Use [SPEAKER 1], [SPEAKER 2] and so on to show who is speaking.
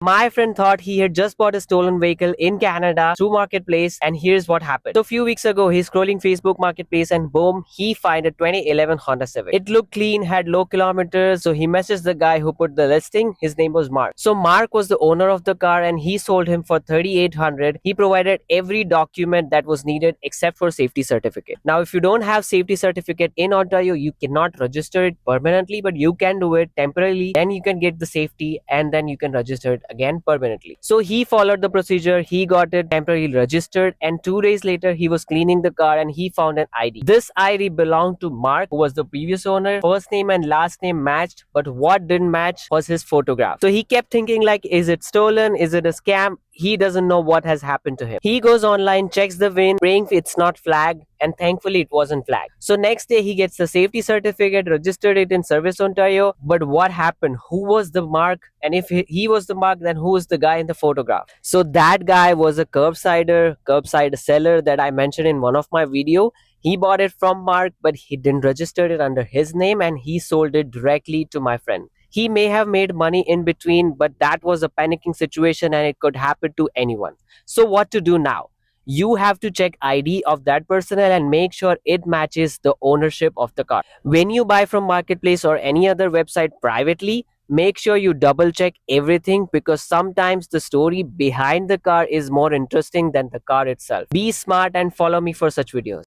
[SPEAKER 1] My friend thought he had just bought a stolen vehicle in Canada through Marketplace, and here's what happened. So a few weeks ago, he's scrolling Facebook Marketplace and boom, he find a 2011 Honda Civic. It looked clean, had low kilometers, so he messaged the guy who put the listing. His name was Mark. So Mark was the owner of the car and he sold him for 3800. He provided every document that was needed except for safety certificate. Now, if you don't have safety certificate in Ontario, you cannot register it permanently, but you can do it temporarily. Then you can get the safety and then you can register it again permanently. So he followed the procedure, he got it temporarily registered, and 2 days later he was cleaning the car and he found an ID. This ID belonged to Mark, who was the previous owner. First name and last name matched, but what didn't match was his photograph. So he kept thinking like, is it stolen? Is it a scam? He doesn't know what has happened to him. He goes online, checks the VIN, praying it's not flagged, and thankfully it wasn't flagged. So next day he gets the safety certificate, registered it in Service Ontario. But what happened? Who was the Mark? And if he was the Mark, then who was the guy in the photograph? So that guy was a curbside seller that I mentioned in one of my video. He bought it from Mark, but he didn't register it under his name and he sold it directly to my friend. He may have made money in between, but that was a panicking situation and it could happen to anyone. So what to do now? You have to check ID of that personnel and make sure it matches the ownership of the car. When you buy from Marketplace or any other website privately, make sure you double check everything because sometimes the story behind the car is more interesting than the car itself. Be smart and follow me for such videos.